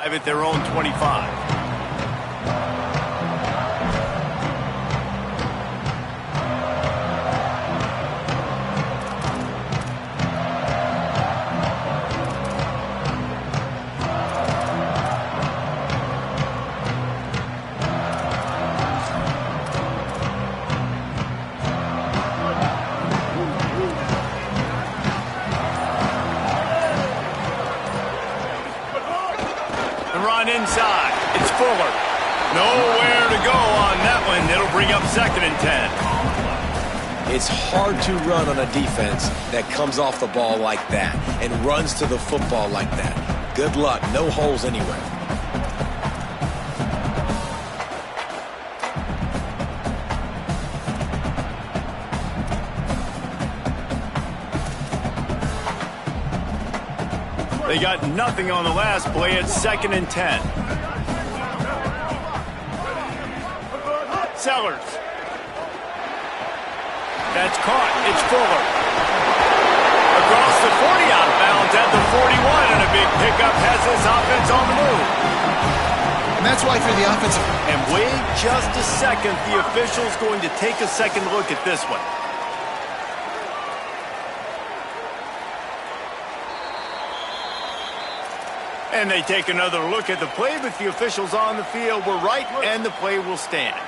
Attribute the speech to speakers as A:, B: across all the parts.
A: At their own 25. Inside, it's Fuller. Nowhere to go on that one. It'll bring up 2nd and 10.
B: It's hard to run on a defense that comes off the ball like that and runs to the football like that. Good luck. No holes anywhere.
A: They got nothing on the last play. It's 2nd and 10. Sellers. That's caught. It's Fuller. Across the 40 out of bounds at the 41, and a big pickup has this offense on the move.
C: And that's why for the offensive...
A: And wait just a second. The official's going to take a second look at this one. And they take another look at the play, but the officials on the field were right, and the play will stand.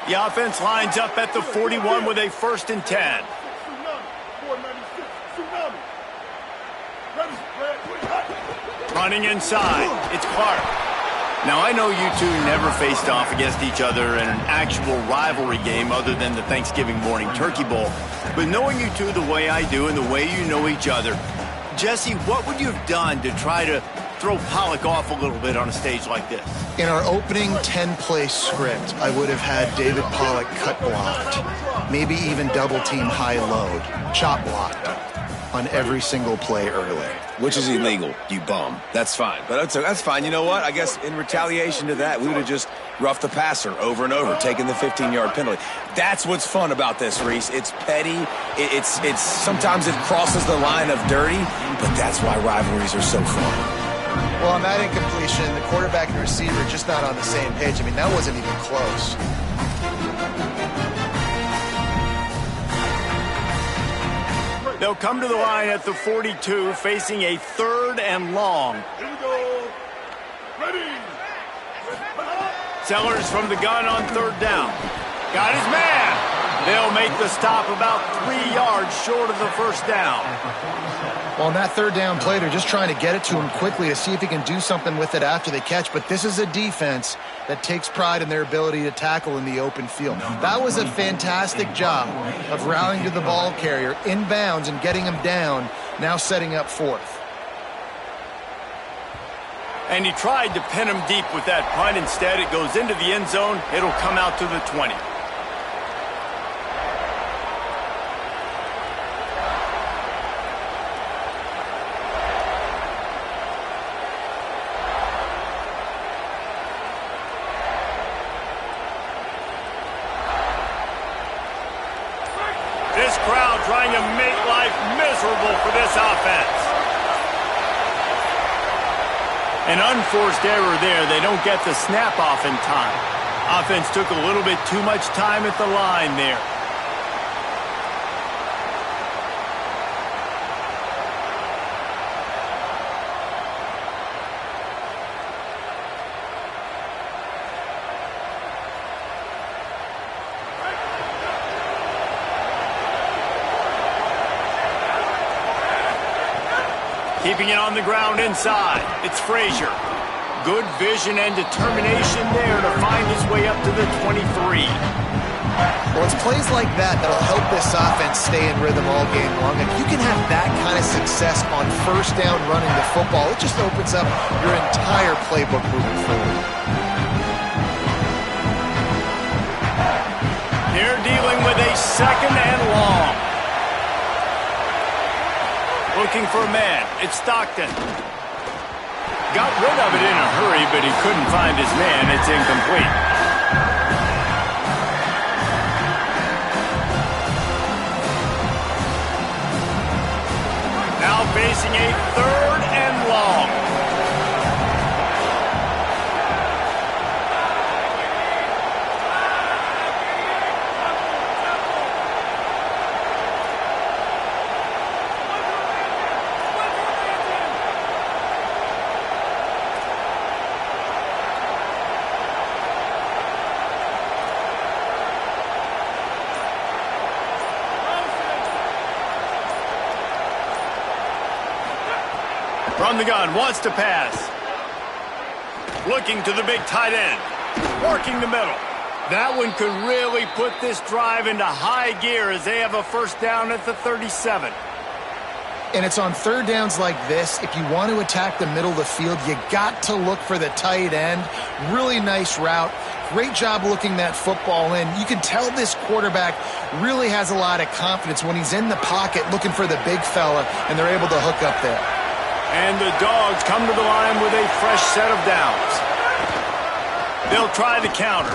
A: The offense lines up at the 41 with a 1st and 10. Running inside, it's Clark. Now, I know you two never faced off against each other in an actual rivalry game other than the Thanksgiving morning Turkey Bowl. But knowing you two the way I do and the way you know each other, Jesse, what would you have done to try to throw Pollock off a little bit on a stage like this?
C: In our opening 10-play script, I would have had David Pollock cut blocked, maybe even double-team high-load, chop blocked on every single play early.
B: Which is illegal, you bum. That's fine. But that's fine. You know what? I guess in retaliation to that, we would have just roughed the passer over and over, taking the 15-yard penalty. That's what's fun about this, Reese. It's petty. It's sometimes it crosses the line of dirty, but that's why rivalries are so fun.
C: Well, on that incompletion, the quarterback and the receiver are just not on the same page. I mean, that wasn't even close.
A: They'll come to the line at the 42, facing a 3rd and long.
D: Here we go. Ready.
A: Sellers from the gun on 3rd down. Got his man. They'll make the stop about 3 yards short of the 1st down.
C: Well, on that 3rd down play, they're just trying to get it to him quickly to see if he can do something with it after the catch. But this is a defense that takes pride in their ability to tackle in the open field. That was a fantastic job of rallying to the ball carrier inbounds and getting him down, now setting up 4th.
A: And he tried to pin him deep with that punt. Instead, it goes into the end zone. It'll come out to the 20. This crowd trying to make life miserable for this offense. An unforced error there. They don't get the snap off in time. Offense took a little bit too much time at the line there. Keeping it on the ground inside. It's Frazier. Good vision and determination there to find his way up to the 23.
C: Well, it's plays like that that'll help this offense stay in rhythm all game long. If you can have that kind of success on 1st down running the football, it just opens up your entire playbook moving forward.
A: They're dealing with a 2nd and long. Looking for a man. It's Stockton. Got rid of it in a hurry, but he couldn't find his man. It's incomplete. Now facing a 3rd and long. From the gun, wants to pass. Looking to the big tight end. Working the middle. That one could really put this drive into high gear as they have a first down at the 37.
C: And it's on third downs like this. If you want to attack the middle of the field, you got to look for the tight end. Really nice route. Great job looking that football in. You can tell this quarterback really has a lot of confidence when he's in the pocket looking for the big fella, and they're able to hook up there.
A: And the Dogs come to the line with a fresh set of downs. They'll try the counter.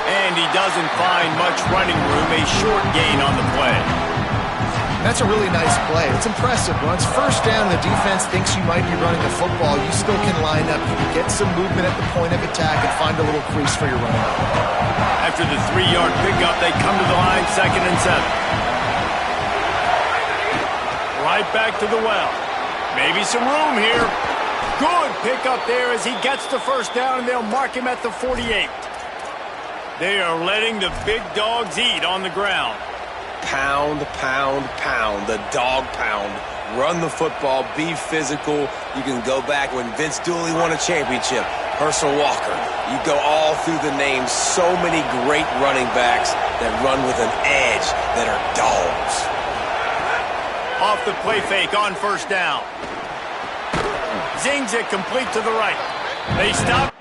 A: And he doesn't find much running room, a short gain on the play.
C: That's a really nice play. It's impressive. When it's first down and the defense thinks you might be running the football, you still can line up. You can get some movement at the point of attack and find a little crease for your running back.
A: After the 3-yard pickup, they come to the line, 2nd and 7. Right back to the well. Maybe some room here. Good pickup there as he gets the first down, and they'll mark him at the 48. They are letting the big dogs eat on the ground.
B: Pound, pound, pound. The dog pound. Run the football. Be physical. You can go back when Vince Dooley won a championship. Herschel Walker. You go all through the names. So many great running backs that run with an edge that are dogs.
A: Off the play fake on first down. Zings it complete to the right. They stop.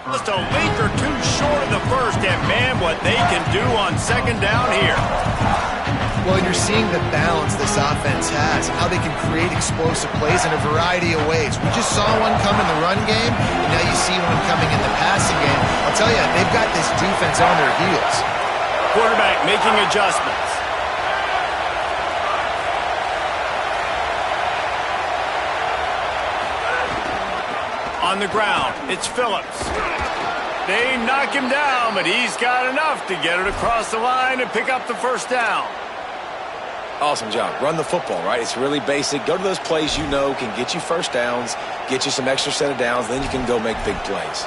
A: Just a link or two short of the first, and man, what they can do on 2nd down here.
C: Well, you're seeing the balance this offense has, how they can create explosive plays in a variety of ways. We just saw one come in the run game, and now you see one coming in the passing game. I'll tell you, they've got this defense on their heels.
A: Quarterback making adjustments. On the ground, it's Phillips. They knock him down, but he's got enough to get it across the line and pick up the first down.
B: Awesome job. Run the football, right? It's really basic. Go to those plays you know can get you first downs, get you some extra set of downs, then you can go make big plays.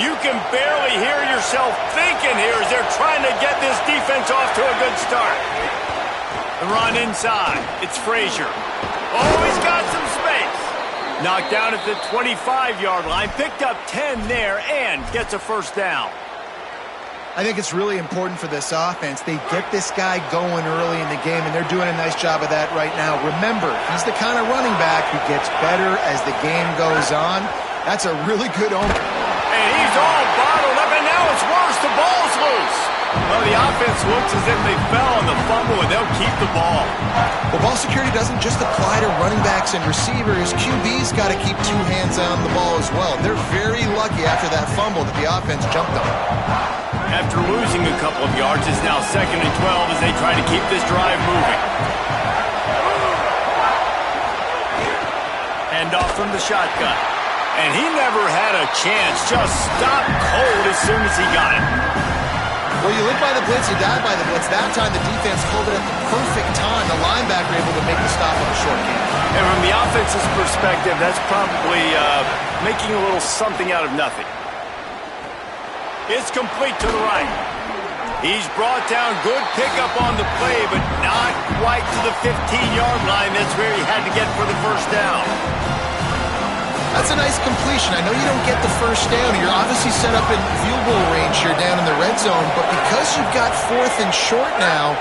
A: You can barely hear yourself thinking here as they're trying to get this defense off to a good start. The run inside. It's Frazier. Oh, he's got some space. Knocked down at the 25-yard line. Picked up 10 there and gets a first down.
C: I think it's really important for this offense. They get this guy going early in the game, and they're doing a nice job of that right now. Remember, he's the kind of running back who gets better as the game goes on. That's a really good omen.
A: And he's all bottled up, and now it's worse. The ball's loose. Well, the offense looks as if they fell on the fumble, and they'll keep the ball.
C: Well, ball security doesn't just apply to running backs and receivers. QB's got to keep two hands on the ball as well. They're very lucky after that fumble that the offense jumped on.
A: After losing a couple of yards, it's now 2nd and 12 as they try to keep this drive moving. Hand off from the shotgun. And he never had a chance. Just stopped cold as soon as he got it.
C: Well, you live by the blitz, you die by the blitz. That time the defense called it at the perfect time. The linebacker able to make the stop on the short game.
A: And from the offense's perspective, that's probably making a little something out of nothing. It's complete to the right. He's brought down. Good pickup on the play, but not quite to the 15-yard line. That's where he had to get for the first down.
C: That's a nice completion. I know you don't get the first down. You're obviously set up in field goal range here down in the red zone, but because you've got 4th and short now,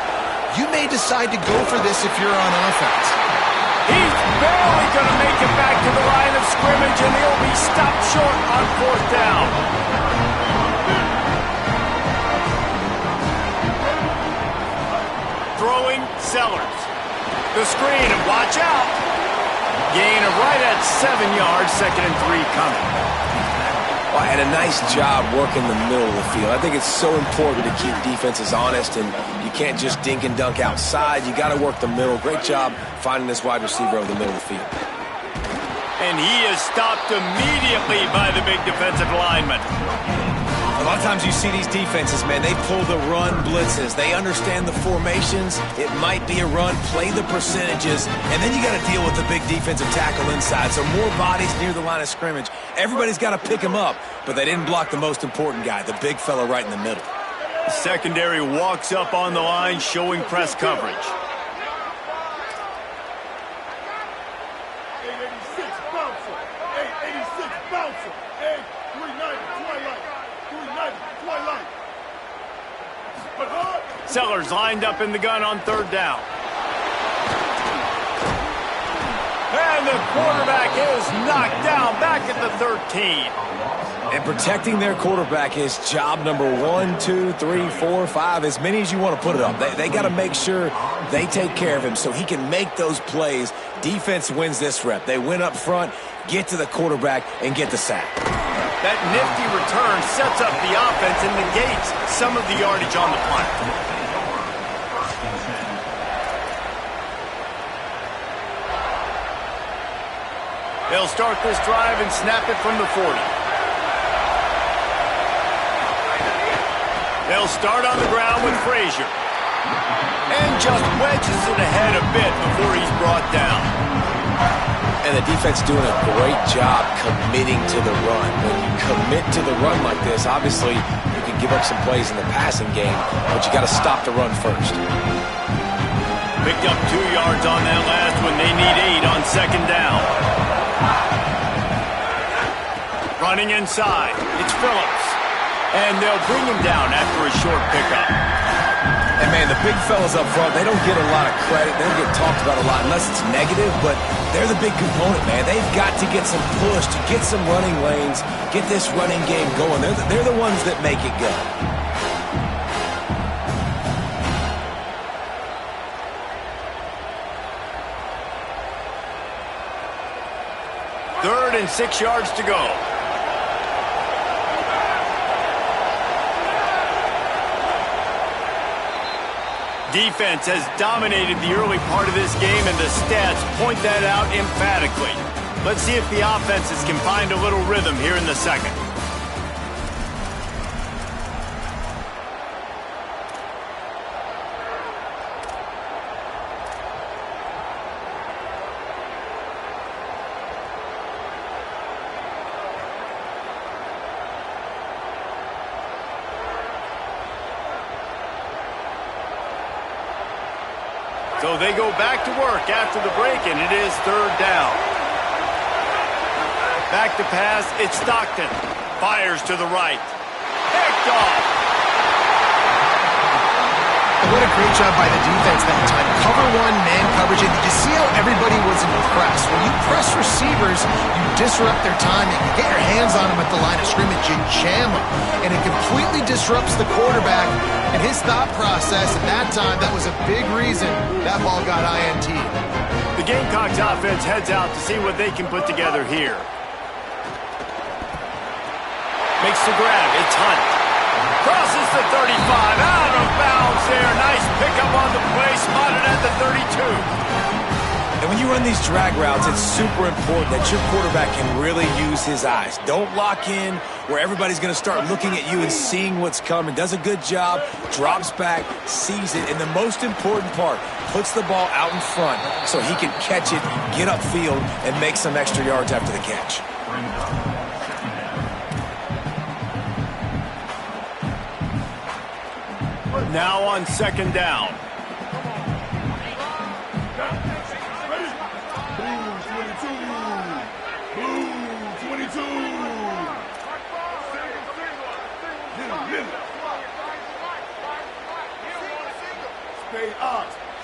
C: you may decide to go for this if you're on offense.
A: He's barely going to make it back to the line of scrimmage, and he'll be stopped short on 4th down. Throwing Sellers. The screen, and watch out. Gain of right at 7 yards, 2nd and 3 coming.
B: Well, and a nice job working the middle of the field. I think it's so important to keep defenses honest, and you can't just dink and dunk outside. You got to work the middle. Great job finding this wide receiver over the middle of the field.
A: And he is stopped immediately by the big defensive lineman.
B: A lot of times you see these defenses, man, they pull the run blitzes. They understand the formations. It might be a run, play the percentages, and then you got to deal with the big defensive tackle inside. So more bodies near the line of scrimmage. Everybody's got to pick him up, but they didn't block the most important guy, the big fella right in the middle.
A: The secondary walks up on the line, showing press coverage.
D: 886 bouncer. 886 bouncer. 390 twilight. 390 twilight. But hard.
A: Sellers lined up in the gun on 3rd down. And the quarterback is knocked down back at the 13.
B: And protecting their quarterback is job number 1, 2, 3, 4, 5, as many as you want to put it up. They got to make sure they take care of him so he can make those plays. Defense wins this rep. They win up front, get to the quarterback, and get the sack.
A: That nifty return sets up the offense and negates some of the yardage on the punt. They'll start this drive and snap it from the 40. They'll start on the ground with Frazier. And just wedges it ahead a bit before he's brought down.
B: And the defense doing a great job committing to the run. When you commit to the run like this, obviously you can give up some plays in the passing game, but you got to stop the run first.
A: Picked up 2 yards on that last one. They need 8 on 2nd down. Running inside, it's Phillips. And they'll bring him down after a short pickup.
B: And, man, the big fellas up front, they don't get a lot of credit. They don't get talked about a lot unless it's negative, but they're the big component, man. They've got to get some push, to get some running lanes, get this running game going. They're the ones that make it go.
A: 3rd and 6 yards to go. Defense has dominated the early part of this game, and the stats point that out emphatically. Let's see if the offenses can find a little rhythm here in the 2nd. So they go back to work after the break, and it is 3rd down. Back to pass, it's Stockton. Fires to the right. Picked off.
C: What a great job by the defense that time. Cover 1, man coverage. And did you see how everybody was impressed? When you press receivers, you disrupt their timing. You get your hands on them at the line of scrimmage. You jam them. And it completely disrupts the quarterback and his thought process. At that time, that was a big reason that ball got INT.
A: The Gamecocks offense heads out to see what they can put together here. Makes the grab. It's Hunt. Crosses the
B: And when you run these drag routes, it's super important that your quarterback can really use his eyes. Don't lock in where everybody's going to start looking at you and seeing what's coming. Does a good job, drops back, sees it, and the most important part, puts the ball out in front so he can catch it, get upfield, and make some extra yards after the catch.
A: Now on second down.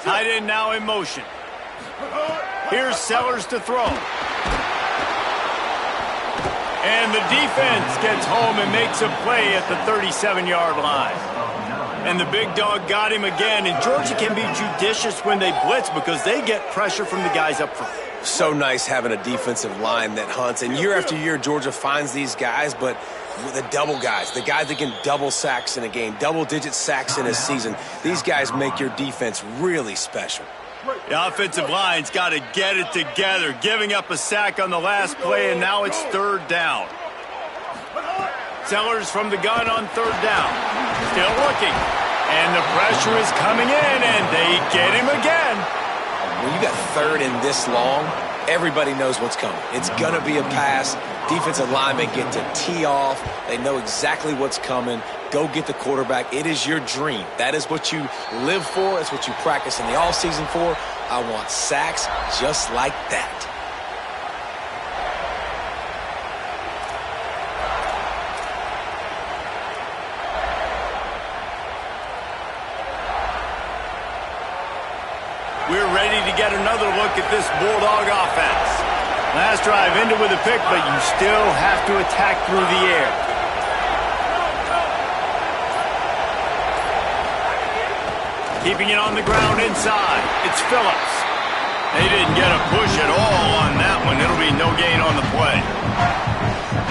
A: Tight end now in motion. Here's Sellers to throw. And the defense gets home and makes a play at the 37-yard line. And the big dog got him again. And Georgia can be judicious when they blitz because they get pressure from the guys up front.
B: So nice having a defensive line that hunts. And year after year, Georgia finds these guys, but the double guys, the guys that can double sacks in a game, double-digit sacks in a season, these guys make your defense really special.
A: The offensive line's got to get it together, giving up a sack on the last play, and now it's third down. Sellers from the gun on third down. Still looking. And the pressure is coming in, and they get him again.
B: When you got third and this long, everybody knows what's coming. It's going to be a pass. Defensive linemen get to tee off. They know exactly what's coming. Go get the quarterback. It is your dream. That is what you live for. That's what you practice in the offseason for. I want sacks just like that.
A: We're ready to get another look at this Bulldog offense. Last drive ended with a pick, but you still have to attack through the air. Keeping it on the ground inside. It's Phillips. They didn't get a push at all on that one. It'll be no gain on the play.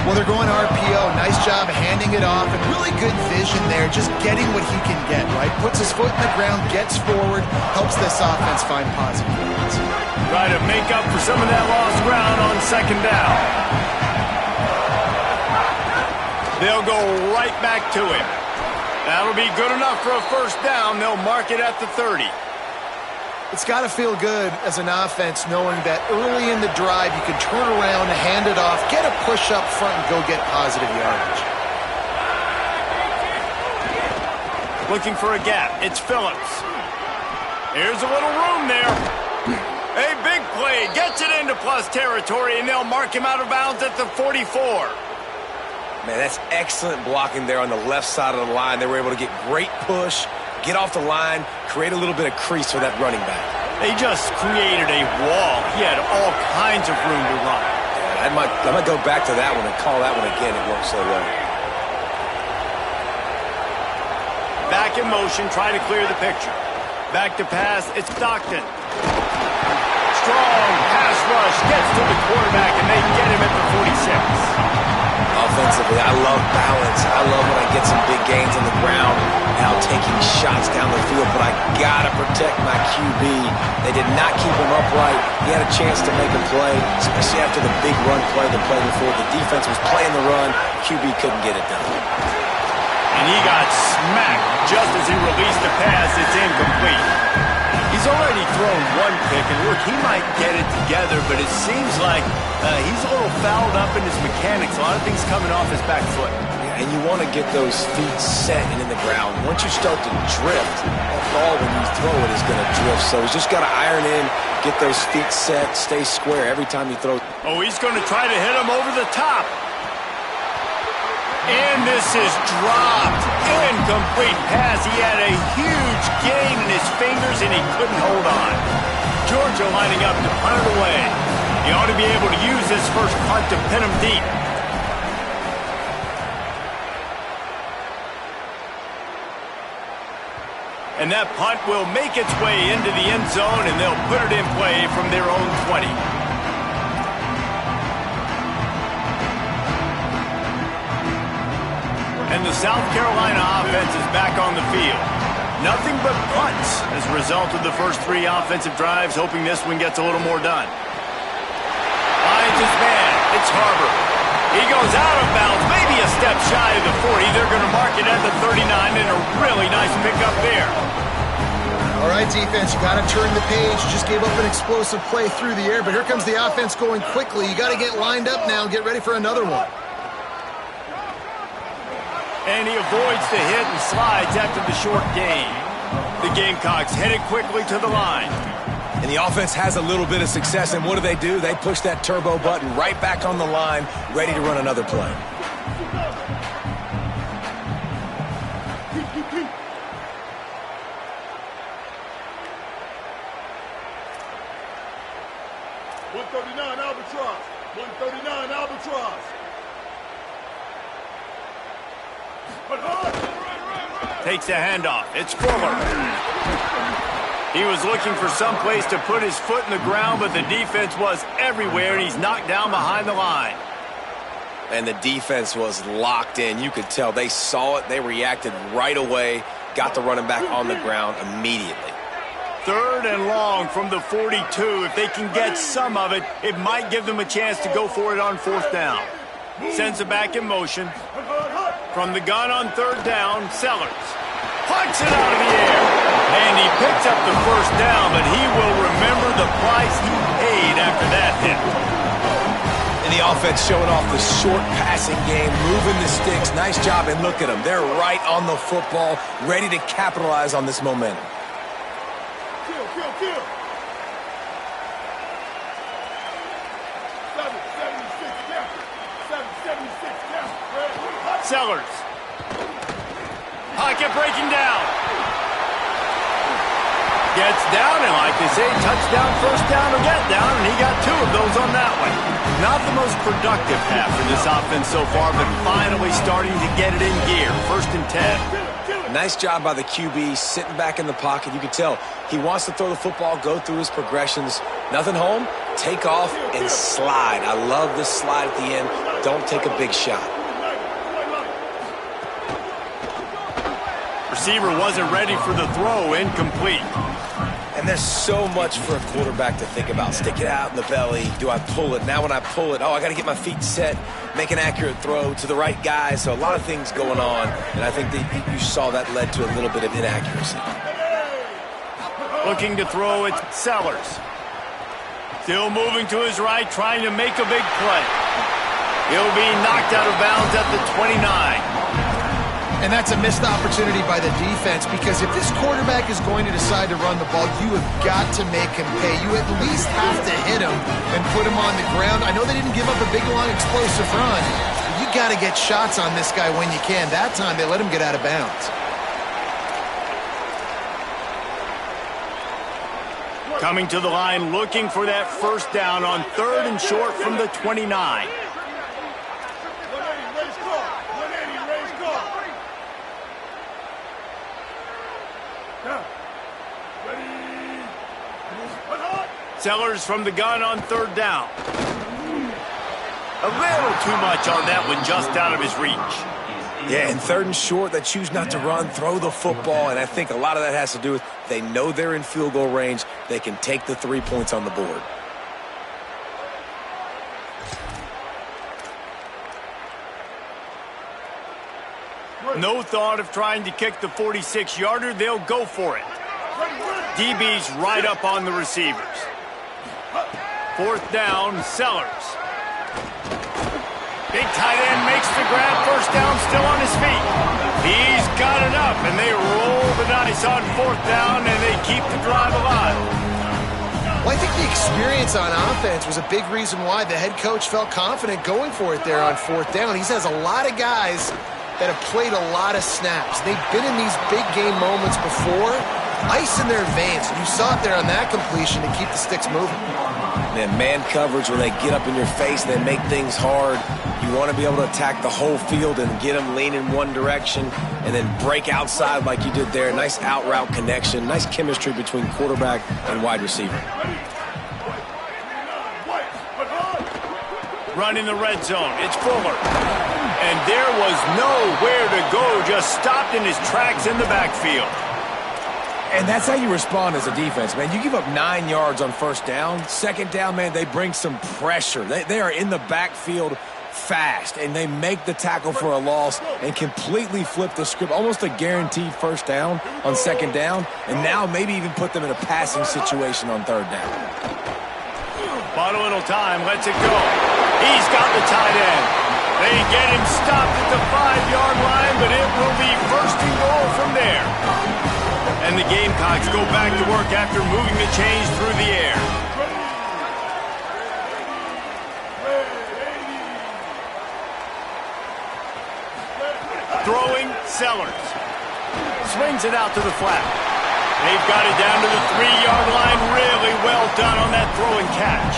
C: Well, they're going RPO. Nice job handing it off, and really good vision there, just getting what he can get, right? Puts his foot in the ground, gets forward, helps this offense find positive points.
A: Try to make up for some of that lost ground on second down. They'll go right back to him. That'll be good enough for a first down. They'll mark it at the 30.
C: It's got to feel good as an offense knowing that early in the drive you can turn around, hand it off, get a push up front, and go get positive yardage.
A: Looking for a gap. It's Phillips. Here's a little room there. A big play. Gets it into plus territory, and they'll mark him out of bounds at the 44.
B: Man, that's excellent blocking there on the left side of the line. They were able to get great push, get off the line, create a little bit of crease for that running back.
A: They just created a wall. He had all kinds of room to run.
B: Yeah, I might go back to that one and call that one again. It worked so well.
A: Back in motion, trying to clear the picture. Back to pass, it's Stockton. Strong pass rush, gets to the quarterback, and they get him at the 46.
B: Offensively, I love balance. I love when I get some big gains on the ground, now taking shots down the field, but I gotta protect my QB. They did not keep him upright. He had a chance to make a play, especially after the big run play the play before. The defense was playing the run. QB couldn't get it done.
A: And he got smacked just as he released the pass. It's incomplete. He's already thrown one pick, and look, he might get it together, but it seems like he's a little fouled up in his mechanics. A lot of things coming off his back foot.
B: Yeah, and you want to get those feet set and in the ground. Once you start to drift, that ball, when you throw it, is going to drift. So he's just got to iron in, get those feet set, stay square every time you throw.
A: Oh, he's going to try to hit him over the top. And this is dropped. Incomplete pass. He had a huge gain in his fingers, and he couldn't hold on. Georgia lining up to punt it away. He ought to be able to use this first punt to pin him deep. And that punt will make its way into the end zone, and they'll put it in play from their own 20. And the South Carolina offense is back on the field. Nothing but punts as a result of the first 3 offensive drives, hoping this one gets a little more done. Finds his man. It's Harbor. He goes out of bounds, maybe a step shy of the 40. They're going to mark it at the 39, and a really nice pickup there.
C: All right, defense, you got to turn the page. You just gave up an explosive play through the air, but here comes the offense going quickly. You got to get lined up now and get ready for another one.
A: And he avoids the hit and slides after the short gain. The Gamecocks headed quickly to the line.
B: And the offense has a little bit of success, and what do? They push that turbo button right back on the line, ready to run another play.
D: .139 Albatross. 139 Albatross.
A: Takes a handoff. It's Fuller. He was looking for some place to put his foot in the ground, but the defense was everywhere, and he's knocked down behind the line.
B: And the defense was locked in. You could tell they saw it. They reacted right away, got the running back on the ground immediately.
A: 3rd and long from the 42. If they can get some of it, it might give them a chance to go for it on 4th down. Sends it back in motion. From the gun on 3rd down, Sellers. Punts it out of the air. And he picks up the 1st down, but he will remember the price he paid after that hit.
B: And the offense showing off the short passing game, moving the sticks. Nice job, and look at them. They're right on the football, ready to capitalize on this momentum.
D: Kill. 776 count.
A: Sellers. Pocket breaking down. Gets down, and like they say, touchdown, 1st down, or get down, and he got 2 of those on that one. Not the most productive half for this offense so far, but finally starting to get it in gear. 1st and 10.
B: Nice job by the QB, sitting back in the pocket. You can tell he wants to throw the football, go through his progressions. Nothing home, take off, and slide. I love this slide at the end. Don't take a big shot.
A: Receiver wasn't ready for the throw, incomplete.
B: And there's so much for a quarterback to think about. Stick it out in the belly. Do I pull it? Now when I pull it, I got to get my feet set, make an accurate throw to the right guy. So a lot of things going on, and I think that you saw that led to a little bit of inaccuracy.
A: Looking to throw it, Sellers. Still moving to his right, trying to make a big play. He'll be knocked out of bounds at the 29.
C: And that's a missed opportunity by the defense, because if this quarterback is going to decide to run the ball, you have got to make him pay. You at least have to hit him and put him on the ground. I know they didn't give up a big, long, explosive run, but you got to get shots on this guy when you can. That time, they let him get out of bounds.
A: Coming to the line, looking for that 1st down on 3rd and short from the 29. Sellers from the gun on 3rd down. A little too much on that one, just out of his reach.
B: Yeah, and 3rd and short, they choose not to run, throw the football, and I think a lot of that has to do with they know they're in field goal range. They can take the 3 points on the board.
A: No thought of trying to kick the 46-yarder. They'll go for it. DB's right up on the receivers. 4th down, Sellers. Big tight end makes the grab. 1st down, still on his feet. He's got it up, and they roll the dice on 4th down, and they keep the drive alive.
C: Well, I think the experience on offense was a big reason why the head coach felt confident going for it there on 4th down. He has a lot of guys that have played a lot of snaps. They've been in these big game moments before. Ice in their veins. You saw it there on that completion to keep the sticks moving.
B: Man coverage, when they get up in your face, they make things hard. You want to be able to attack the whole field and get them leaning one direction and then break outside like you did there. Nice out route connection. Nice chemistry between quarterback and wide receiver.
A: Running the red zone. It's Fuller. And there was nowhere to go. Just stopped in his tracks in the backfield.
B: And that's how you respond as a defense, man. You give up 9 yards on first down. Second down, man, they bring some pressure. They are in the backfield fast, and they make the tackle for a loss and completely flip the script. Almost a guaranteed first down on second down, and now maybe even put them in a passing situation on third down.
A: Bought a little time, lets it go. He's got the tight end. They get him stopped at the 5-yard line, but it will be first and goal from there. And the Gamecocks go back to work after moving the chains through the air. Throwing, Sellers. Swings it out to the flat. They've got it down to the 3-yard line. Really well done on that throw and catch.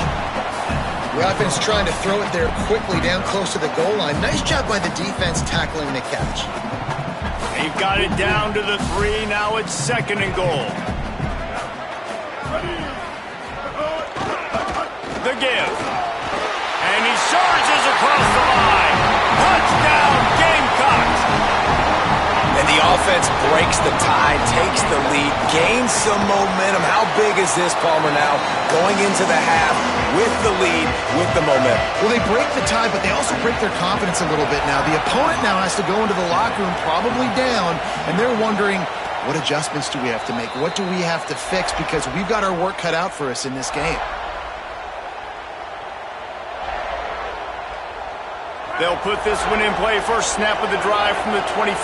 C: The offense trying to throw it there quickly down close to the goal line. Nice job by the defense tackling the catch.
A: They've got it down to the 3. Now it's second and goal. The give. And he surges across the line. Touchdown, Gamecocks.
B: And the offense breaks the tie, takes the lead, gains some momentum. How big is this, Palmer, now? Going into the half with the lead, with the momentum.
C: Well, they break the tie, but they also break their confidence a little bit now. The opponent now has to go into the locker room probably down, and they're wondering, what adjustments do we have to make? What do we have to fix? Because we've got our work cut out for us in this game.
A: They'll put this one in play. First snap of the drive from the 25.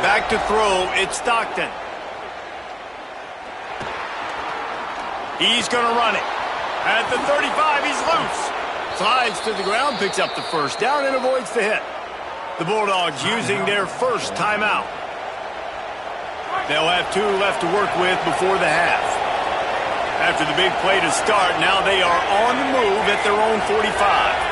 A: Back to throw, it's Stockton. He's going to run it. At the 35, he's loose. Slides to the ground, picks up the first down, and avoids the hit. The Bulldogs using their first timeout. They'll have 2 left to work with before the half. After the big play to start, now they are on the move at their own 45.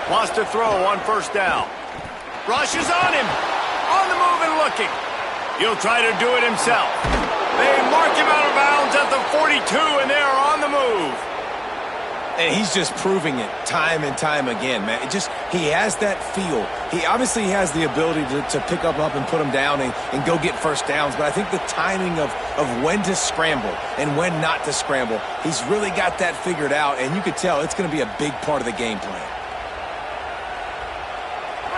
A: Wants to throw on first down. Rushes on him. On the move and looking. He'll try to do it himself. They mark him out of bounds at the 42, and they are on the move.
B: And he's just proving it time and time again, man. He has that feel. He obviously has the ability to pick up and put him down and go get first downs, but I think the timing of when to scramble and when not to scramble, he's really got that figured out, and you could tell it's going to be a big part of the game plan.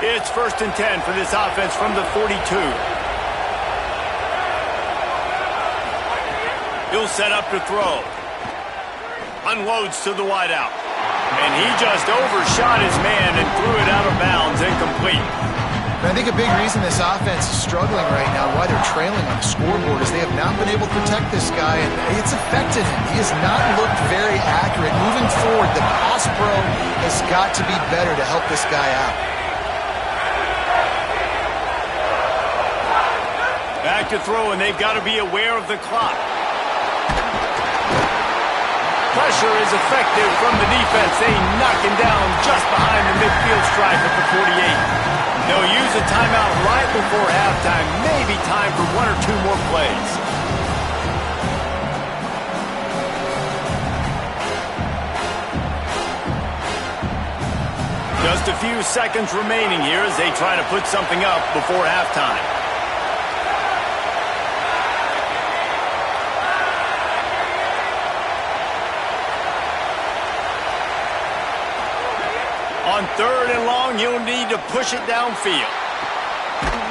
A: It's first and 10 for this offense from the 42. He'll set up to throw. Unloads to the wideout. And he just overshot his man and threw it out of bounds, incomplete.
C: I think a big reason this offense is struggling right now, why they're trailing on the scoreboard, is they have not been able to protect this guy, and it's affected him. He has not looked very accurate. Moving forward, the pass pro has got to be better to help this guy out.
A: Back to throw, and they've got to be aware of the clock. Pressure is effective from the defense. They knock him down just behind the midfield stripe at the 48. They'll use a timeout right before halftime. Maybe time for 1 or 2 more plays. Just a few seconds remaining here as they try to put something up before halftime. On third and long, you'll need to push it downfield.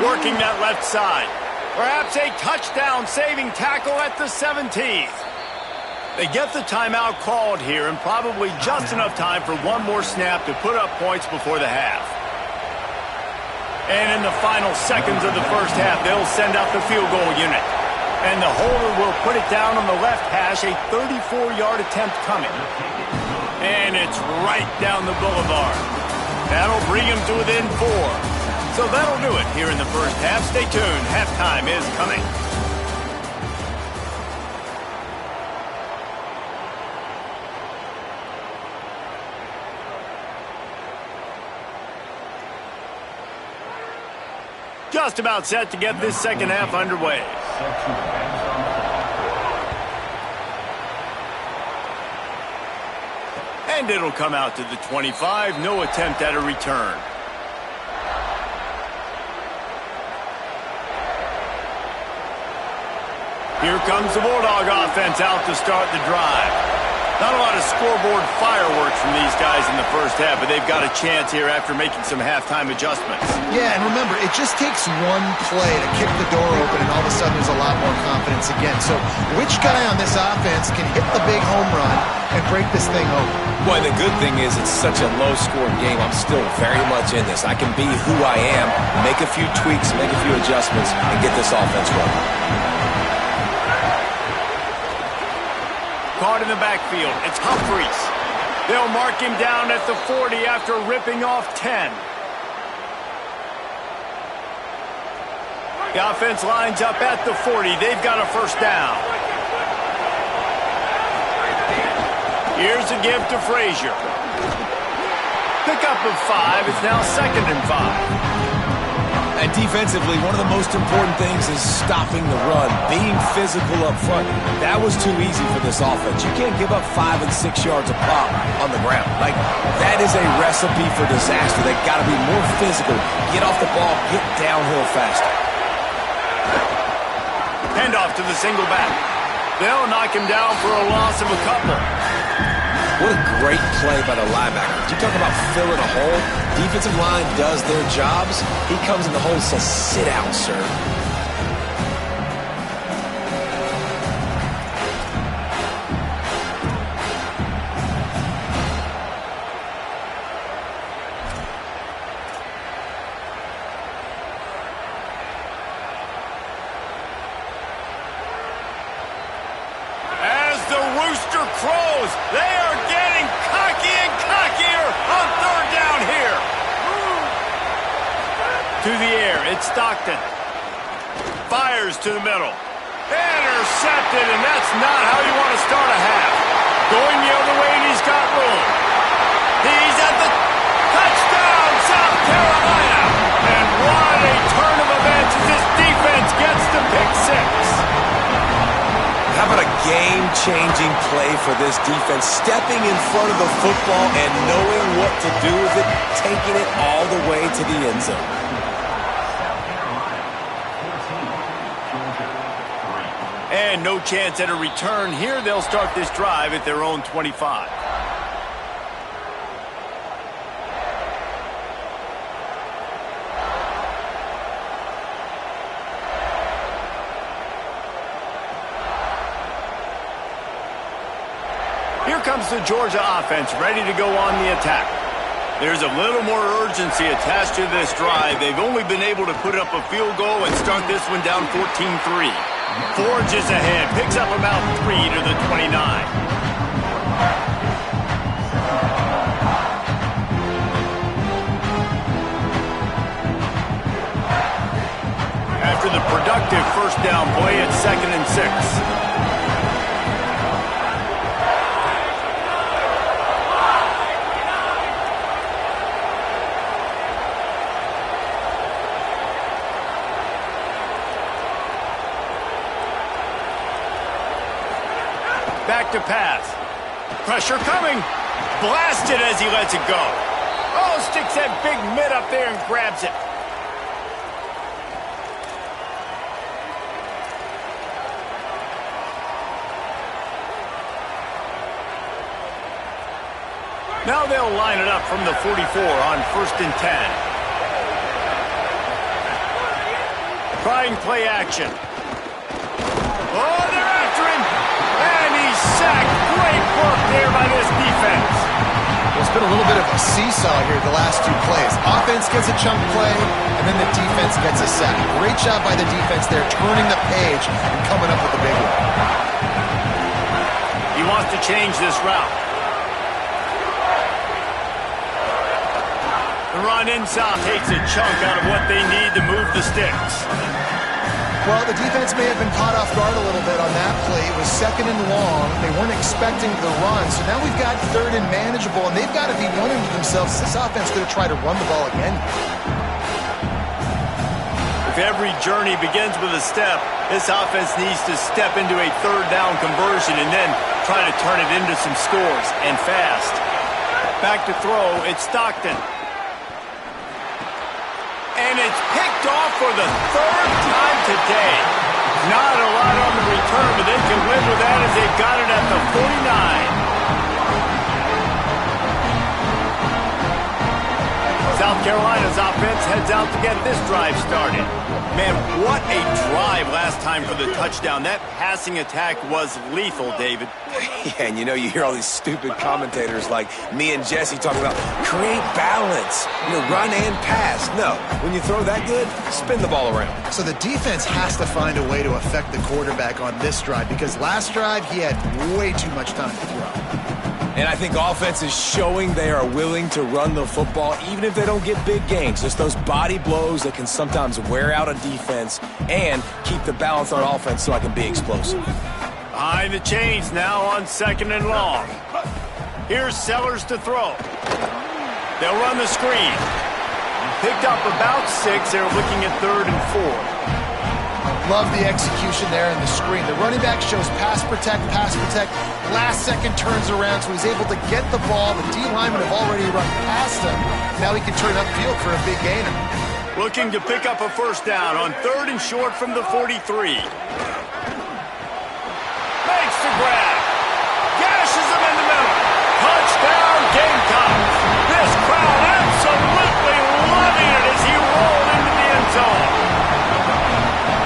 A: Working that left side. Perhaps a touchdown-saving tackle at the 17th. They get the timeout called here, and probably just enough time for one more snap to put up points before the half. And in the final seconds of the first half, they'll send out the field goal unit. And the holder will put it down on the left hash, a 34-yard attempt coming. And it's right down the boulevard. That'll bring him to within 4. So that'll do it here in the first half. Stay tuned. Halftime is coming. Just about set to get this second half underway. And it'll come out to the 25. No attempt at a return. Here comes the Bulldog offense out to start the drive. Not a lot of scoreboard fireworks from these guys in the first half, but they've got a chance here after making some halftime adjustments.
C: Yeah, and remember, it just takes one play to kick the door open, and all of a sudden there's a lot more confidence again. So which guy on this offense can hit the big home run and break this thing open?
B: Boy, the good thing is it's such a low-scoring game. I'm still very much in this. I can be who I am, make a few tweaks, make a few adjustments, and get this offense running.
A: Caught in the backfield. It's Humphries. They'll mark him down at the 40 after ripping off 10. The offense lines up at the 40. They've got a first down. Here's a give to Frazier. Pick up of 5. It's now 2nd and 5.
B: And defensively, one of the most important things is stopping the run, being physical up front. That was too easy for this offense. You can't give up 5 and 6 yards a pop on the ground. Like, that is a recipe for disaster. They've got to be more physical, get off the ball, get downhill faster.
A: Handoff to the single back. They'll knock him down for a loss of a couple.
B: What a great play by the linebacker. You talk about filling a hole. Defensive line does their jobs. He comes in the hole and says, sit down, sir.
A: As the rooster crows, they are getting cocky and cockier on 3rd down here. To the air, it's Stockton. Fires to the middle. Intercepted, and that's not how you want to start a half. Going the other way, and he's got room. He's at the touchdown, South Carolina. And what a turn of events as this defense gets the pick 6.
B: How about a game-changing play for this defense? Stepping in front of the football and knowing what to do with it, taking it all the way to the end zone.
A: And no chance at a return here. They'll start this drive at their own 25. Here comes the Georgia offense, ready to go on the attack. There's a little more urgency attached to this drive. They've only been able to put up a field goal and start this one down 14-3. Forges ahead, picks up about 3 to the 29. After the productive first down play, it's 2nd and 6. Back to pass. Pressure coming. Blasted as he lets it go. Oh, sticks that big mitt up there and grabs it. Now they'll line it up from the 44 on 1st and 10. Trying play action. Oh, they're after him. And he's sacked. Great work there by this defense.
C: There's been a little bit of a seesaw here the last 2 plays. Offense gets a chunk play, and then the defense gets a sack. Great job by the defense there, turning the page and coming up with the big one.
A: He wants to change this route. The run inside takes a chunk out of what they need to move the sticks.
C: Well, the defense may have been caught off guard a little bit on that play. It was 2nd and long. They weren't expecting the run. So now we've got 3rd and manageable, and they've got to be wondering to themselves, is this offense going to try to run the ball again?
A: If every journey begins with a step, this offense needs to step into a third down conversion and then try to turn it into some scores, and fast. Back to throw, it's Stockton. And it's picked off for the third time today. Not a lot on the return, but they can live with that as they got it at the 49. South Carolina's offense heads out to get this drive started. Man, what a drive last time for the touchdown. That passing attack was lethal, David.
B: Yeah, and you know, you hear all these stupid commentators like me and Jesse talking about create balance, run and pass. No, when you throw that good, spin the ball around.
C: So the defense has to find a way to affect the quarterback on this drive, because last drive he had way too much time to throw.
B: And I think offense is showing they are willing to run the football even if they don't get big gains. Just those body blows that can sometimes wear out a defense and keep the balance on offense so I can be explosive.
A: Behind the chains now on 2nd and long. Here's Sellers to throw. They'll run the screen. Picked up about 6. They're looking at 3rd and 4.
C: Love the execution there in the screen. The running back shows pass protect. Last second turns around, so he's able to get the ball. The D linemen have already run past him. Now he can turn upfield for a big gainer.
A: Looking to pick up a first down on 3rd and short from the 43. Makes the grab. Gashes him in the middle. Touchdown, Gamecocks. This crowd absolutely loving it as he rolled into the end zone.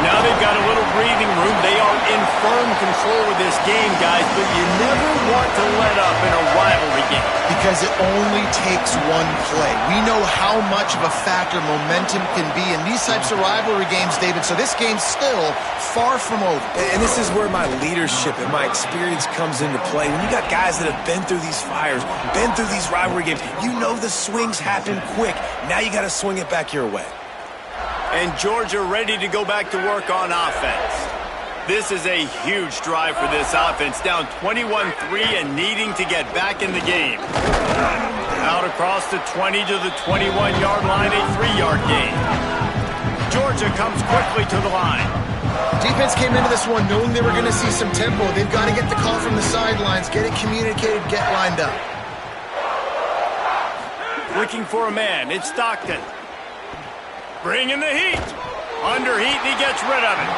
A: Now they've got a little breathing room. They are in firm control of this game, guys, but you never want to let up in a rivalry game.
C: Because it only takes one play. We know how much of a factor momentum can be in these types of rivalry games, David, so this game's still far from over.
B: And this is where my leadership and my experience comes into play. When you got guys that have been through these fires, been through these rivalry games, you know the swings happen quick. Now you got to swing it back your way.
A: And Georgia ready to go back to work on offense. This is a huge drive for this offense, down 21-3 and needing to get back in the game. Out across the 20 to the 21-yard line, a 3-yard gain. Georgia comes quickly to the line.
C: Defense came into this one knowing they were going to see some tempo. They've got to get the call from the sidelines, get it communicated, get lined up.
A: Looking for a man, it's Stockton. Bringing the heat. Under heat, and he gets rid of it.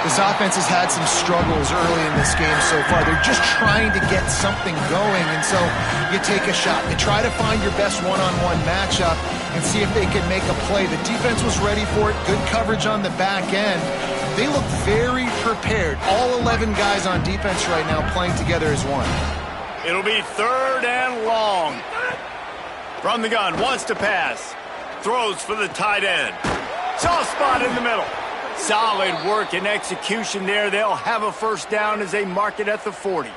C: This offense has had some struggles early in this game so far. They're just trying to get something going, and so you take a shot. You try to find your best one-on-one matchup and see if they can make a play. The defense was ready for it. Good coverage on the back end. They look very prepared. All 11 guys on defense right now playing together as one.
A: It'll be 3rd and long. From the gun, wants to pass. Throws for the tight end. Soft spot in the middle. Solid work and execution there. They'll have a first down as they mark it at the 40.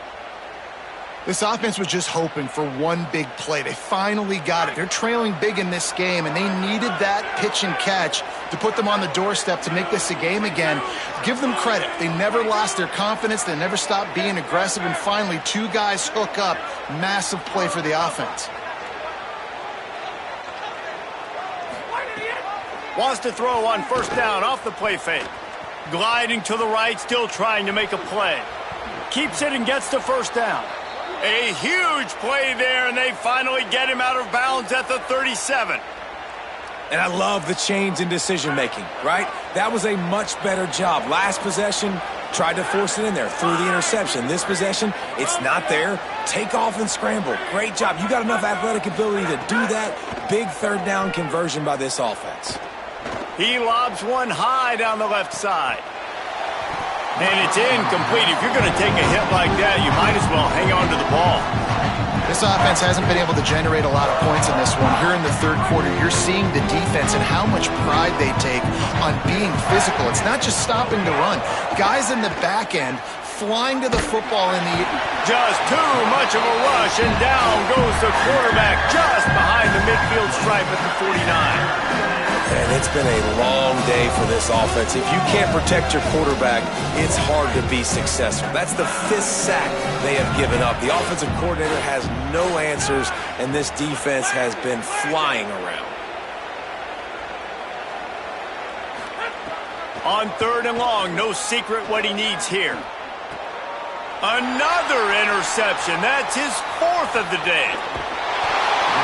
C: This offense was just hoping for one big play. They finally got it. They're trailing big in this game, and they needed that pitch and catch to put them on the doorstep to make this a game again. Give them credit. They never lost their confidence. They never stopped being aggressive, and finally 2 guys hook up. Massive play for the offense.
A: Wants to throw on first down off the play fake. Gliding to the right, still trying to make a play. Keeps it and gets the first down. A huge play there, and they finally get him out of bounds at the 37.
B: And I love the change in decision-making, right? That was a much better job. Last possession, tried to force it in there, threw the interception. This possession, it's not there. Take off and scramble. Great job. You got enough athletic ability to do that. Big 3rd down conversion by this offense.
A: He lobs one high down the left side. And it's incomplete. If you're going to take a hit like that, you might as well hang on to the ball.
C: This offense hasn't been able to generate a lot of points in this one. Here in the 3rd quarter, you're seeing the defense and how much pride they take on being physical. It's not just stopping to run. Guys in the back end flying to the football in the...
A: Just too much of a rush, and down goes the quarterback just behind the midfield stripe at the 49.
B: And it's been a long day for this offense. If you can't protect your quarterback, it's hard to be successful. That's the 5th sack they have given up. The offensive coordinator has no answers, and this defense has been flying around.
A: On 3rd and long, no secret what he needs here. Another interception. That's his 4th of the day.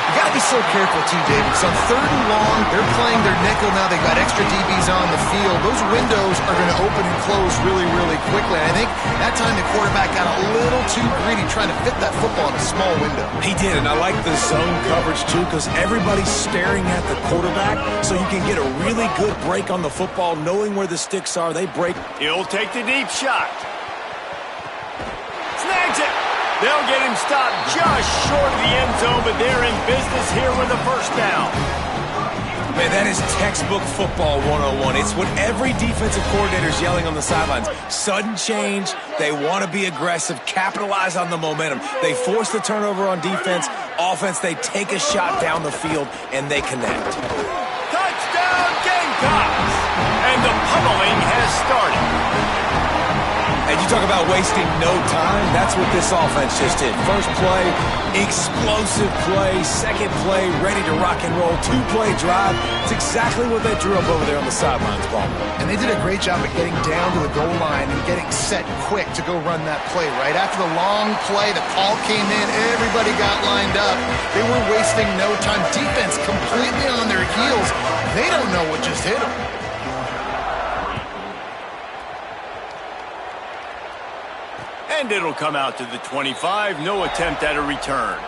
C: You got to be so careful, too, David, because on 3rd and long, they're playing their nickel now. They've got extra DBs on the field. Those windows are going to open and close really, really quickly. And I think that time the quarterback got a little too greedy trying to fit that football in a small window.
B: He did, and I like the zone coverage, too, because everybody's staring at the quarterback, so you can get a really good break on the football, knowing where the sticks are. They break.
A: He'll take the deep shot. Snags it. They'll get him stopped just short of the end zone, but they're in business here with a 1st down.
B: Man, that is textbook football 101. It's what every defensive coordinator is yelling on the sidelines. Sudden change. They want to be aggressive, capitalize on the momentum. They force the turnover on defense. Offense, they take a shot down the field, and they connect.
A: Touchdown, Gamecocks! And the pummeling has started.
B: And you talk about wasting no time, that's what this offense just did. First play, explosive play. Second play, ready to rock and roll. 2-play drive. It's exactly what they drew up over there on the sidelines, Paul.
C: And they did a great job of getting down to the goal line and getting set quick to go run that play, right? After the long play, the call came in, everybody got lined up. They were wasting no time. Defense completely on their heels. They don't know what just hit them.
A: And it'll come out to the 25. No attempt at a return.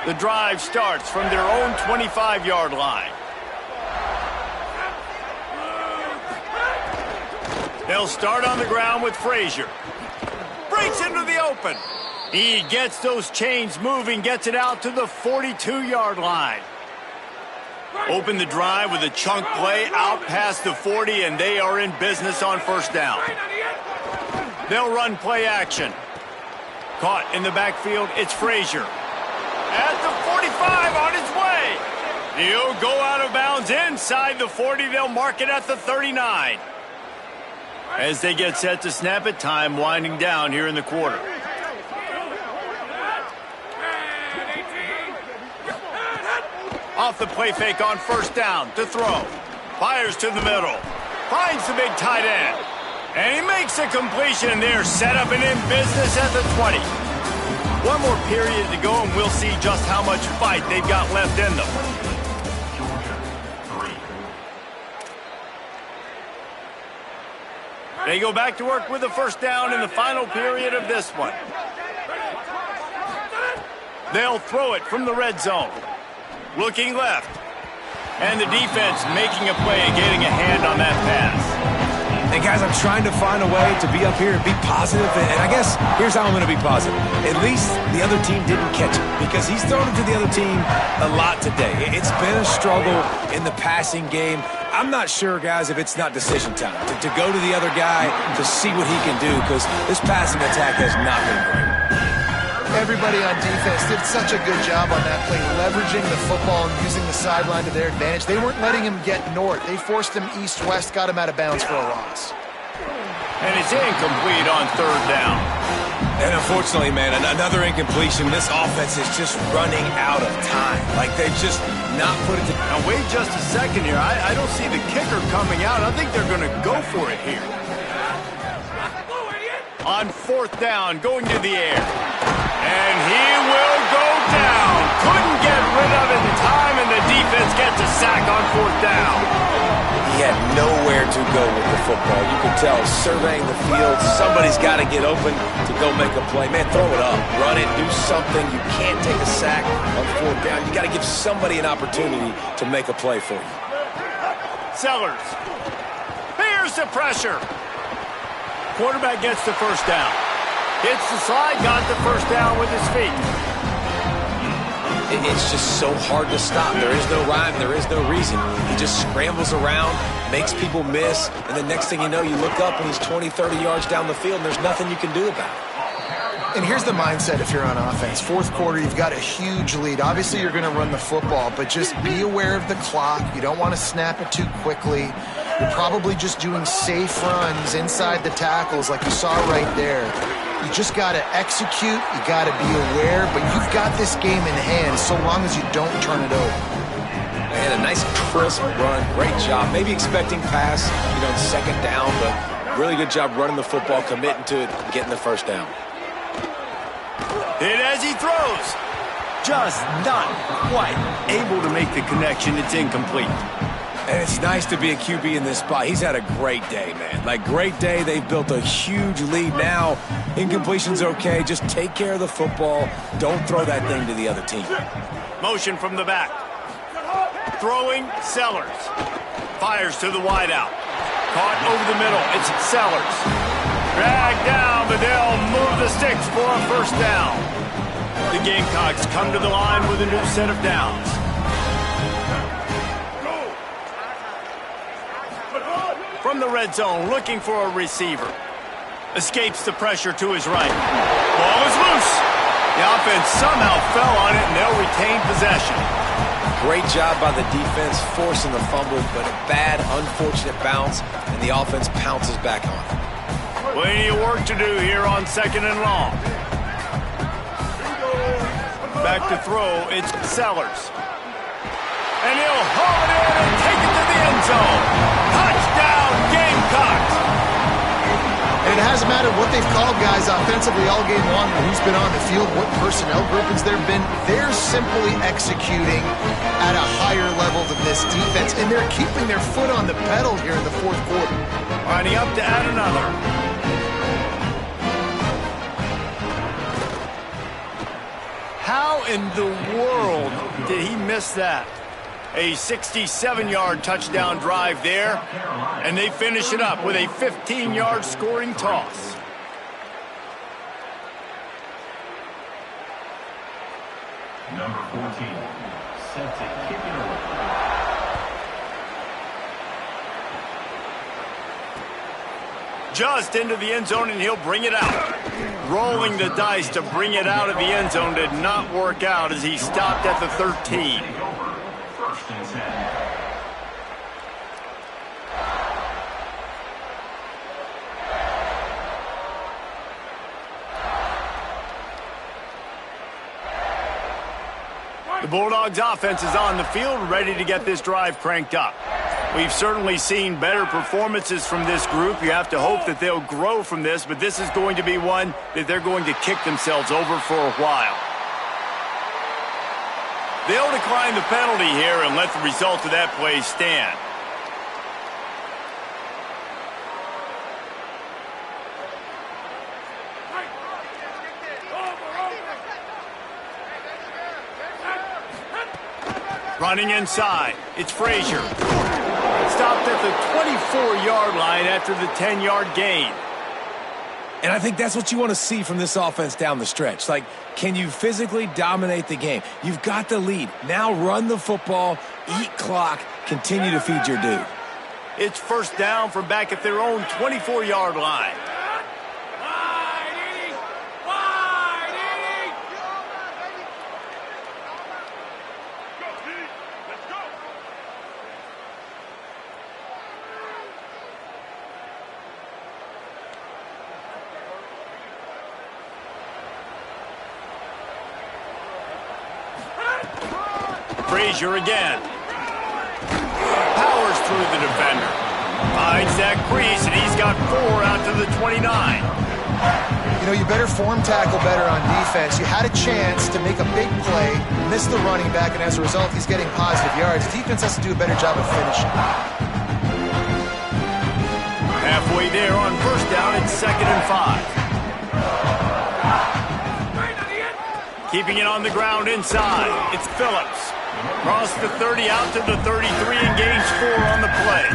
A: The drive starts from their own 25-yard line. They'll start on the ground with Frazier. Breaks into the open. He gets those chains moving, gets it out to the 42-yard line. Open the drive with a chunk play out past the 40, and they are in business on 1st down. They'll run play action. Caught in the backfield, it's Frazier. At the 45, on his way. He'll go out of bounds inside the 40. They'll mark it at the 39. As they get set to snap it, time winding down here in the quarter. Off the play fake on 1st down to throw. Fires to the middle. Finds the big tight end. And he makes a completion. They're set up and in business at the 20. One more period to go, and we'll see just how much fight they've got left in them. They go back to work with a 1st down in the final period of this one. They'll throw it from the red zone. Looking left. And the defense making a play and getting a hand on that pass.
B: And guys, I'm trying to find a way to be up here and be positive. And I guess here's how I'm going to be positive. At least the other team didn't catch it, because he's thrown it to the other team a lot today. It's been a struggle in the passing game. I'm not sure, guys, if it's not decision time to go to the other guy to see what he can do, because this passing attack has not been great.
C: Everybody on defense did such a good job on that play, leveraging the football and using the sideline to their advantage. They weren't letting him get north. They forced him east-west, got him out of bounds for a loss.
A: And it's incomplete on 3rd down.
B: And unfortunately, man, another incompletion. This offense is just running out of time. Like, they've just not put it together.
A: Now, wait just a second here. I don't see the kicker coming out. I think they're going to go for it here. On 4th down, going to the air. And he will go down. Couldn't get rid of it in time, and the defense gets a sack on 4th down.
B: He had nowhere to go with the football. You can tell, surveying the field, somebody's got to get open to go make a play. Man, throw it up, run it, do something. You can't take a sack on 4th down. You got to give somebody an opportunity to make a play for you.
A: Sellers. Here's the pressure. Quarterback gets the 1st down. Hits the slide, got the 1st down with his feet.
B: It's just so hard to stop. There is no rhyme. There is no reason. He just scrambles around, makes people miss, and the next thing you know, you look up and he's 20, 30 yards down the field, and there's nothing you can do about it.
C: And here's the mindset if you're on offense. 4th quarter, you've got a huge lead. Obviously, you're going to run the football, but just be aware of the clock. You don't want to snap it too quickly. You're probably just doing safe runs inside the tackles like you saw right there. You just got to execute. You got to be aware, but you've got this game in hand so long as you don't turn it over.
B: And a nice crisp run. Great job. Maybe expecting pass, second down, but really good job running the football, committing to it, getting the first down.
A: Hit as he throws. Just not quite able to make the connection. It's incomplete.
B: And it's nice to be a QB in this spot. He's had a great day, man. Great day. They've built a huge lead now. Incompletion's okay. Just take care of the football. Don't throw that thing to the other team.
A: Motion from the back. Throwing, Sellers. Fires to the wideout. Caught over the middle. It's Sellers. Dragged down, but they'll move the sticks for a first down. The Gamecocks come to the line with a new set of downs. From the red zone, looking for a receiver. Escapes the pressure to his right. Ball is loose. The offense somehow fell on it, and they'll retain possession.
B: Great job by the defense, forcing the fumble, but a bad, unfortunate bounce, and the offense pounces back on it.
A: Plenty of work to do here on second and long. Back to throw, it's Sellers. And he'll haul it in and take it to the end zone. Touchdown, Gamecocks!
C: And it hasn't mattered what they've called guys offensively all game long, or who's been on the field, what personnel groupings there have been. They're simply executing at a higher level than this defense, and they're keeping their foot on the pedal here in the fourth quarter.
A: Lining up to add another. How in the world did he miss that? A 67-yard touchdown drive there, and they finish it up with a 15-yard scoring toss.
E: Number 14, set to kick it away.
A: Just into the end zone, and he'll bring it out. Rolling the dice to bring it out of the end zone did not work out as he stopped at the 13.
E: First and 10.
A: The Bulldogs offense is on the field, ready to get this drive cranked up. We've certainly seen better performances from this group. You have to hope that they'll grow from this, but this is going to be one that they're going to kick themselves over for a while. They'll decline the penalty here and let the result of that play stand. Running inside, it's Frazier. Stopped at the 24-yard line after the 10-yard gain.
B: And I think that's what you want to see from this offense down the stretch. Can you physically dominate the game? You've got the lead. Now run the football, eat clock, continue to feed your dude.
A: It's first down from back at their own 24-yard line. Frazier again. Powers through the defender. Finds that crease, and he's got 4 out to the 29.
C: You better form tackle better on defense. You had a chance to make a big play, missed the running back, and as a result, he's getting positive yards. Defense has to do a better job of finishing.
A: Halfway there on first down, it's 2nd and 5. Keeping it on the ground inside, it's Phillips. Cross the 30 out to the 33 and gains 4 on the play.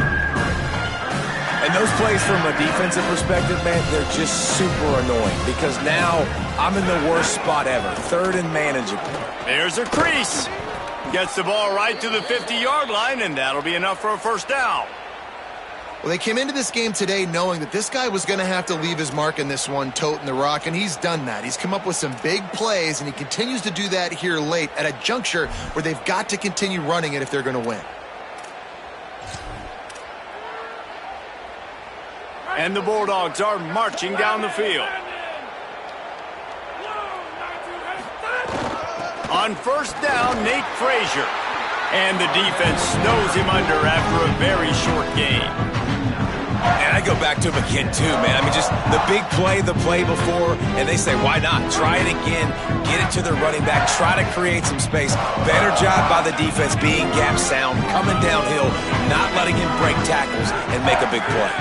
B: And those plays from a defensive perspective, man, they're just super annoying because now I'm in the worst spot ever. 3rd and manageable.
A: There's a crease. Gets the ball right to the 50-yard line, and that'll be enough for a first down.
C: Well, they came into this game today knowing that this guy was going to have to leave his mark in this one, toting the rock, and he's done that. He's come up with some big plays, and he continues to do that here late at a juncture where they've got to continue running it if they're going to win.
A: And the Bulldogs are marching down the field. On first down, Nate Frazier. And the defense snows him under after a very short gain.
B: And I go back to him again, too, man. I mean, just the big play, the play before, and they say, why not? Try it again. Get it to the running back. Try to create some space. Better job by the defense being gap sound, coming downhill, not letting him break tackles and make a big play.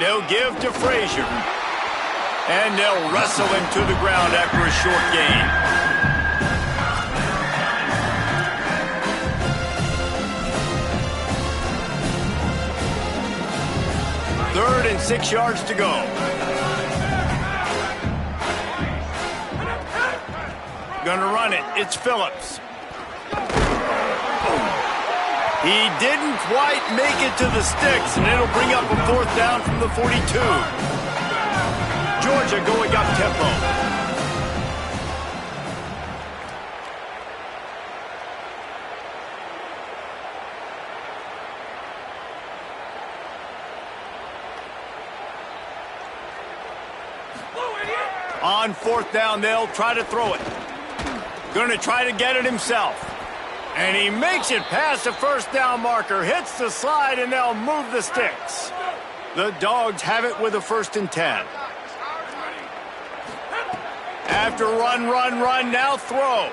A: They'll give to Frazier. And they'll wrestle him to the ground after a short gain. Third and 6 yards to go. Gonna run it. It's Phillips. He didn't quite make it to the sticks, and it'll bring up a fourth down from the 42. Georgia going up tempo. On fourth down, they'll try to throw it. Gonna try to get it himself. And he makes it past the first down marker, hits the slide, and they'll move the sticks. The Dogs have it with a 1st and 10. After run, now throw.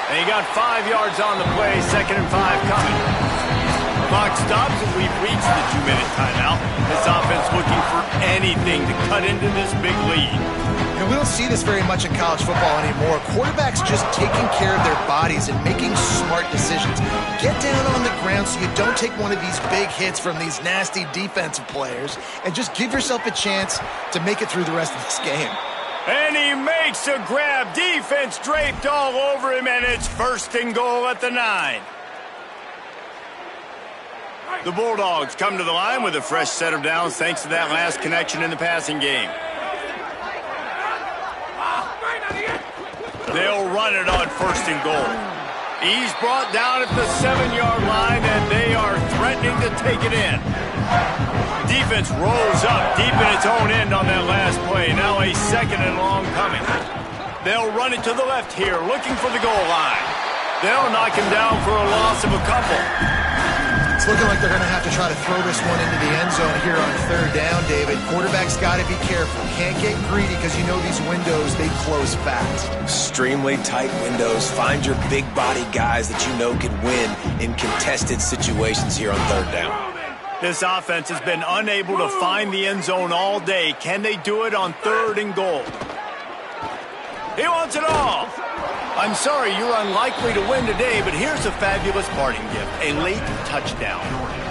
A: And he got 5 yards on the play, 2nd and 5 coming. Clock stops and we've reached the 2-minute timeout. This offense looking for anything to cut into this big lead.
C: You know, we don't see this very much in college football anymore. Quarterbacks just taking care of their bodies and making smart decisions. Get down on the ground so you don't take one of these big hits from these nasty defensive players and just give yourself a chance to make it through the rest of this game.
A: And he makes a grab. Defense draped all over him, and it's 1st and goal at the 9. The Bulldogs come to the line with a fresh set of downs thanks to that last connection in the passing game. They'll run it on 1st and goal. He's brought down at the 7-yard line, and they are threatening to take it in. Defense rolls up deep in its own end on that last play. Now a 2nd and long coming. They'll run it to the left here, looking for the goal line. They'll knock him down for a loss of a couple.
C: It's looking like they're going to have to try to throw this one into the end zone here on 3rd down, David. Quarterback's got to be careful. Can't get greedy because you know these windows, they close fast.
B: Extremely tight windows. Find your big body guys that you know can win in contested situations here on 3rd down.
A: This offense has been unable to find the end zone all day. Can they do it on 3rd and goal? He wants it all. I'm sorry you're unlikely to win today, but here's a fabulous parting gift, a late touchdown.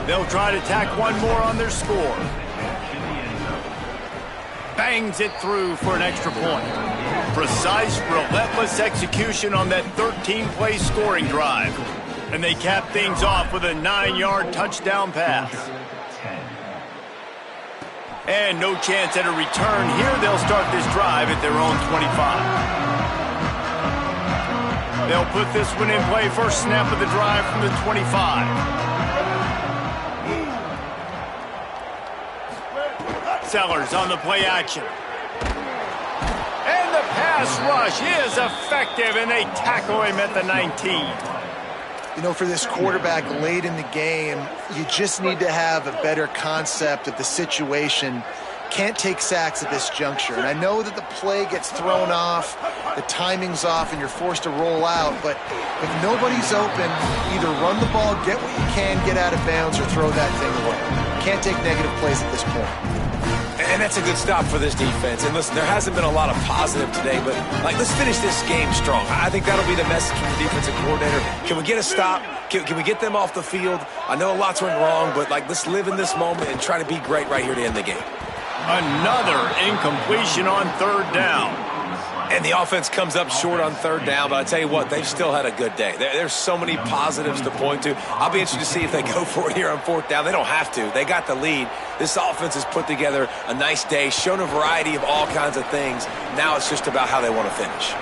A: They'll try to tack one more on their score. Bangs it through for an extra point. Precise, relentless execution on that 13-play scoring drive. And they cap things off with a 9-yard touchdown pass. And no chance at a return here. They'll start this drive at their own 25. They'll put this one in play. First snap of the drive from the 25. Sellers on the play action. And the pass rush is effective, and they tackle him at the 19.
C: You know, for this quarterback late in the game, you just need to have a better concept of the situation. Can't take sacks at this juncture. And I know that the play gets thrown off, the timing's off, and you're forced to roll out. But if nobody's open, either run the ball, get what you can, get out of bounds, or throw that thing away. Can't take negative plays at this point.
B: And that's a good stop for this defense. And listen, there hasn't been a lot of positive today, but let's finish this game strong. I think that'll be the message from the defensive coordinator. Can we get a stop? Can we get them off the field? I know lots went wrong, but let's live in this moment and try to be great right here to end the game.
A: Another incompletion on 3rd down.
B: And the offense comes up short on 3rd down, but I tell you what, they've still had a good day. There's so many positives to point to. I'll be interested to see if they go for it here on 4th down. They don't have to. They got the lead. This offense has put together a nice day, shown a variety of all kinds of things. Now it's just about how they want to finish.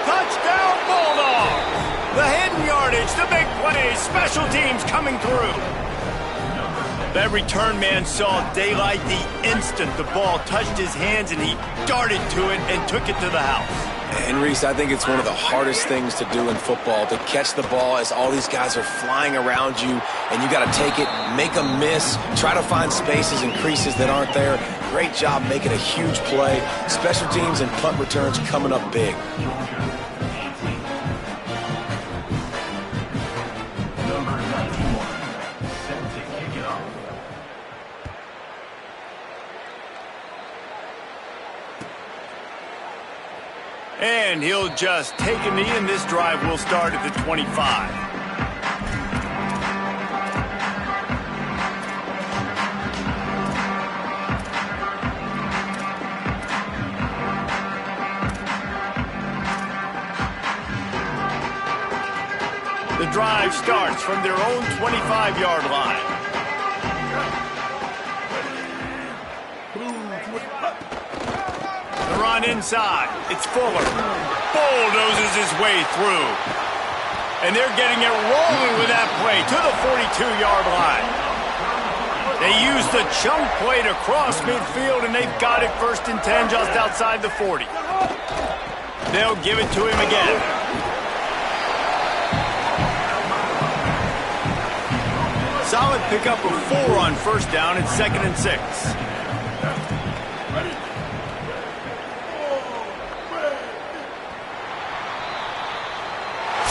A: Touchdown Bulldogs! The hidden yard yardage, the big play, special teams coming through. That return man saw daylight the instant the ball touched his hands, and he darted to it and took it to the house.
B: And Reese, I think it's one of the hardest things to do in football, to catch the ball as all these guys are flying around you, and you got to take it, make a miss, try to find spaces and creases that aren't there. Great job making a huge play. Special teams and punt returns coming up big.
E: Number 91, set to kick it off.
A: And he'll just take a knee, and this drive will start at the 25. The drive starts from their own 25-yard line. They're on inside. It's Fuller. Bulldozes his way through. And they're getting it rolling with that play to the 42-yard line. They use the chunk play to cross midfield, and they've got it 1st and 10 just outside the 40. They'll give it to him again. Solid pickup of 4 on 1st down. It's 2nd and 6.